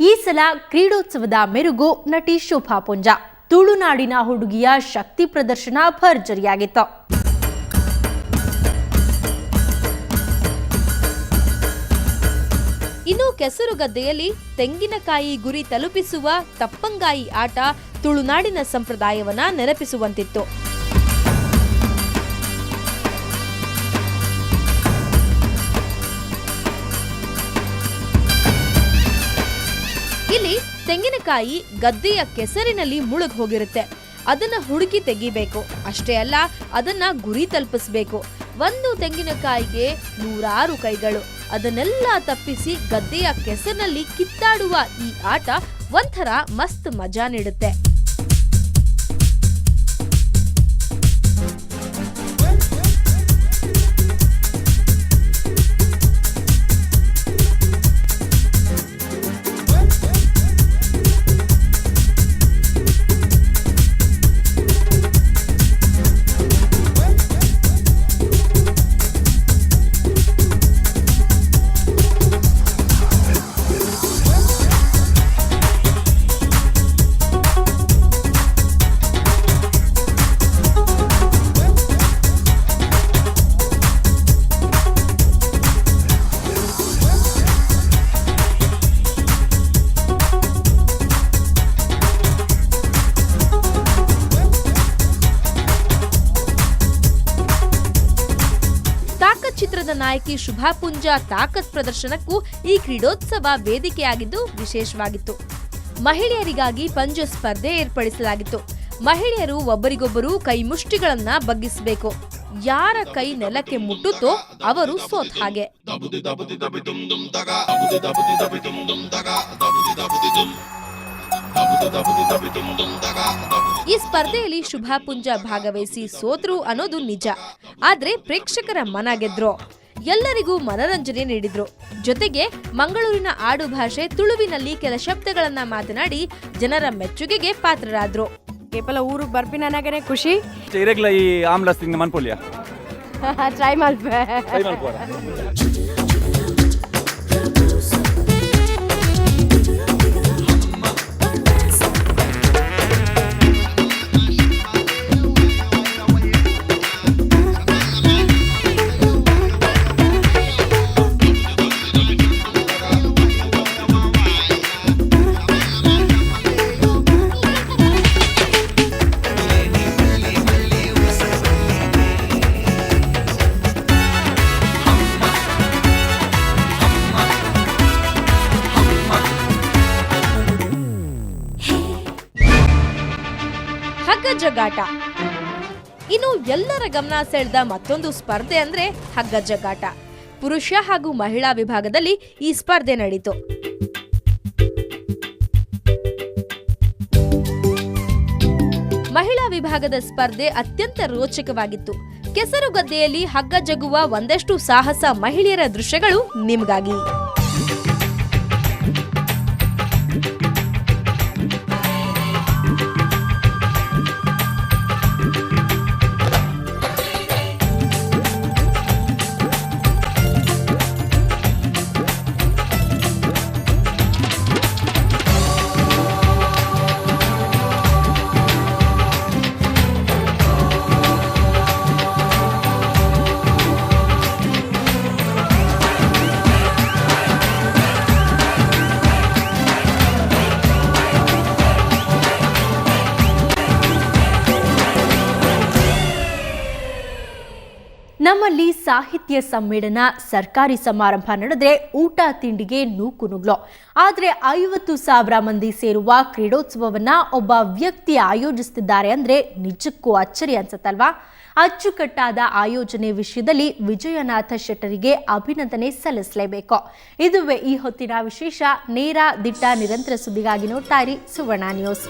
ಈ ಸಲ ಕ್ರೀಡೋತ್ಸವದ ಮೆರುಗು ನಟಿ ಶೋಭಾ ಪುಂಜಾ. ತುಳುನಾಡಿನ ಹುಡುಗಿಯ ಶಕ್ತಿ ಪ್ರದರ್ಶನ ಭರ್ಜರಿಯಾಗಿತ್ತು. ಇನ್ನು ಕೆಸರುಗದ್ದೆಯಲ್ಲಿ ತೆಂಗಿನಕಾಯಿ ಗುರಿ ತಲುಪಿಸುವ ತಪ್ಪಂಗಾಯಿ ಆಟ ತುಳುನಾಡಿನ ಸಂಪ್ರದಾಯವನ್ನ ನೆನಪಿಸುವಂತಿತ್ತು. ಇಲ್ಲಿ ತೆಂಗಿನಕಾಯಿ ಗದ್ದೆಯ ಕೆಸರಿನಲ್ಲಿ ಮುಳುಗ್ ಹೋಗಿರುತ್ತೆ. ಅದನ್ನ ಹುಡುಕಿ ತೆಗಿಬೇಕು. ಅಷ್ಟೇ ಅಲ್ಲ, ಅದನ್ನ ಗುರಿ ತಲುಪಿಸಬೇಕು. ಒಂದು ತೆಂಗಿನಕಾಯಿಗೆ 100 ಕೈಗಳು. ಅದನ್ನೆಲ್ಲ ತಪ್ಪಿಸಿ ಗದ್ದೆಯ ಕೆಸರಿನಲ್ಲಿ ಕಿತ್ತಾಡುವ ಈ ಆಟ ಒಂಥರ ಮಸ್ತ್ ಮಜಾ ನೀಡುತ್ತೆ. ಚಿತ್ರದ ನಾಯಕಿ ಶೋಭಾ ಪುಂಜಾ ತಾಕತ್ ಪ್ರದರ್ಶನಕ್ಕೂ ಈ ಕ್ರೀಡೋತ್ಸವ ವೇದಿಕೆಯಾಗಿದ್ದು ವಿಶೇಷವಾಗಿತ್ತು. ಮಹಿಳೆಯರಿಗಾಗಿ ಪಂಜ ಸ್ಪರ್ಧೆ ಏರ್ಪಡಿಸಲಾಗಿತ್ತು. ಮಹಿಳೆಯರು ಒಬ್ಬರಿಗೊಬ್ಬರು ಕೈ ಮುಷ್ಟಿಗಳನ್ನ ಬಗ್ಗಿಸಬೇಕು. ಯಾರ ಕೈ ನೆಲಕ್ಕೆ ಮುಟ್ಟುತ್ತೋ ಅವರು ಸೋತ್ ಹಾಗೆ. ಈ ಸ್ಪರ್ಧೆಯಲ್ಲಿ ಶೋಭಾ ಪುಂಜಾ ಭಾಗವಹಿಸಿ ಸೋತರು ಅನ್ನೋದು ನಿಜ. ಆದ್ರೆ ಪ್ರೇಕ್ಷಕರ ಮನ ಗೆದ್ರು. ಎಲ್ಲರಿಗೂ ಮನರಂಜನೆ ನೀಡಿದ್ರು. ಜೊತೆಗೆ ಮಂಗಳೂರಿನ ಆಡು ಭಾಷೆ ತುಳುವಿನಲ್ಲಿ ಕೆಲ ಶಬ್ದಗಳನ್ನ ಮಾತನಾಡಿ ಜನರ ಮೆಚ್ಚುಗೆಗೆ ಪಾತ್ರರಾದ್ರು. ಕೇವಲ ಊರು ಬರ್ಪಿ ನನಗೇನೆ ಖುಷಿ. ಈ ಆಮ್ಲಸ್ ತಿಂಗ ಮನ್ಪೊಲಿಯ ಟ್ರೈ ಮಲ್ಪೆ. ಹಗ್ಗ ಜಗ್ಗಾಟ. ಇನ್ನು ಎಲ್ಲರ ಗಮನ ಸೆಳೆದ ಮತ್ತೊಂದು ಸ್ಪರ್ಧೆ ಅಂದ್ರೆ ಹಗ್ಗ ಜಗ್ಗಾಟ. ಪುರುಷ ಹಾಗೂ ಮಹಿಳಾ ವಿಭಾಗದಲ್ಲಿ ಈ ಸ್ಪರ್ಧೆ ನಡೆಯಿತು. ಮಹಿಳಾ ವಿಭಾಗದ ಸ್ಪರ್ಧೆ ಅತ್ಯಂತ ರೋಚಕವಾಗಿತ್ತು. ಕೆಸರುಗದ್ದೆಯಲ್ಲಿ ಹಗ್ಗ ಜಗ್ಗುವ ಒಂದಷ್ಟು ಸಾಹಸ ಮಹಿಳೆಯರ ದೃಶ್ಯಗಳು ನಿಮಗಾಗಿ. ನಮ್ಮಲ್ಲಿ ಸಾಹಿತ್ಯ ಸಮ್ಮೇಳನ, ಸರ್ಕಾರಿ ಸಮಾರಂಭ ನಡೆದ್ರೆ ಊಟ ತಿಂಡಿಗೆ ನೂಕು ನುಗ್ಲು. ಆದರೆ 50,000 ಮಂದಿ ಸೇರುವ ಕ್ರೀಡೋತ್ಸವವನ್ನ ಒಬ್ಬ ವ್ಯಕ್ತಿ ಆಯೋಜಿಸುತ್ತಿದ್ದಾರೆ ಅಂದ್ರೆ ನಿಜಕ್ಕೂ ಅಚ್ಚರಿ ಅನ್ಸತ್ತಲ್ವಾ? ಅಚ್ಚುಕಟ್ಟಾದ ಆಯೋಜನೆ ವಿಷಯದಲ್ಲಿ ವಿಜಯನಾಥ ಶೆಟ್ಟರಿಗೆ ಅಭಿನಂದನೆ ಸಲ್ಲಿಸಲೇಬೇಕು. ಇದುವೇ ಈ ಹೊತ್ತಿನ ವಿಶೇಷ. ನೇರ, ದಿಟ್ಟ, ನಿರಂತರ ಸುದ್ದಿಗಾಗಿ ನೋಡ್ತಾ ಇರಿ ಸುವರ್ಣ ನ್ಯೂಸ್.